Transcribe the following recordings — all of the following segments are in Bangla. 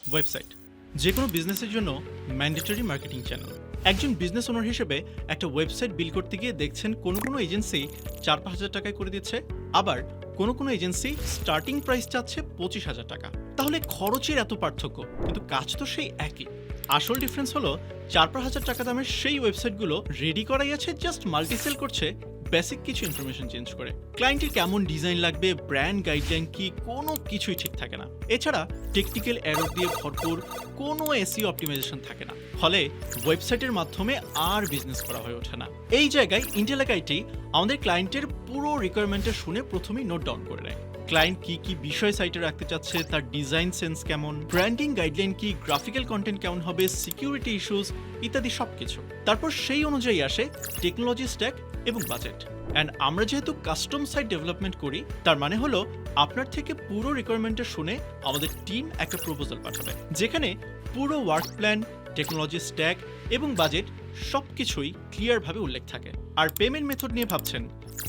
ওয়েবসাইট যে কোনো বিজনেসের জন্য ম্যান্ডেটরি মার্কেটিং চ্যানেল। একজন বিজনেস ওনার হিসেবে একটা ওয়েবসাইট বিল্ড করতে গিয়ে দেখছেন কোনো এজেন্সি 4-5 হাজার টাকায় করে দিচ্ছে, আবার কোনো এজেন্সি স্টার্টিং প্রাইস চাচ্ছে 25,000 টাকা। তাহলে খরচের এত পার্থক্য, কিন্তু কাজ তো সেই একই। আসল ডিফারেন্স হলো 4-5 হাজার টাকা দামের সেই ওয়েবসাইটগুলো রেডি করাই আছে, জাস্ট মাল্টিসেল করছে বেসিক কিছু ইনফরমেশন চেঞ্জ করে। ক্লায়েন্টের কেমন ডিজাইন লাগবে, ব্র্যান্ড গাইডলাইন কি, কোনো কিছুই ঠিক থাকে না। এছাড়া টেকনিক্যাল এরর দিয়ে ভরপুর, কোনো এসইও অপটিমাইজেশন থাকে না। ফলে ওয়েবসাইটের মাধ্যমে আর বিজনেস করা হয়ে ওঠে না। এই জায়গায় ইন্টেলেক আইটি আমাদের ক্লায়েন্টের পুরো রিকোয়ারমেন্টটা শুনে প্রথমেই নোট ডাউন করে নেয়। ক্লায়েন্ট কি বিষয় সাইটে রাখতে চাচ্ছে, তার ডিজাইন সেন্স কেমন, ব্র্যান্ডিং গাইডলাইন কি, গ্রাফিক্যাল কন্টেন্ট কেমন হবে, সিকিউরিটি ইস্যুস ইত্যাদি সবকিছু। তারপর সেই অনুযায়ী আসে টেকনোলজি স্ট্যাক এবং বাজেট। অ্যান্ড আমরা যেহেতু কাস্টম সাইট ডেভেলপমেন্ট করি, তার মানে হলো আপনার থেকে পুরো রিকোয়ারমেন্টটা শুনে আমাদের টিম একটা প্রপোজাল পাঠাবে, যেখানে পুরো ওয়ার্ক প্ল্যান, টেকনোলজি স্ট্যাক এবং বাজেট সবকিছুই ক্লিয়ারভাবে উল্লেখ থাকে। আর পেমেন্ট মেথড নিয়ে ভাবছেন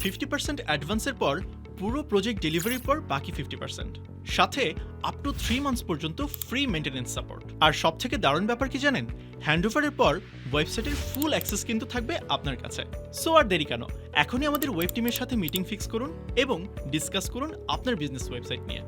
50% অ্যাডভান্সের পর পুরো প্রজেক্ট ডেলিভারির পর বাকি 50%, সাথে আপ টু 3 মান্থস পর্যন্ত ফ্রি মেইনটেনেন্স সাপোর্ট। আর সব থেকে দারুণ ব্যাপার কি জানেন, হ্যান্ডওভারের পর ওয়েবসাইটের ফুল অ্যাক্সেস কিন্তু থাকবে আপনার কাছে। সো আর দেরি কেন, এখনই আমাদের ওয়েব টিমের সাথে মিটিং ফিক্স করুন এবং ডিসকাস করুন আপনার বিজনেস ওয়েবসাইট নিয়ে।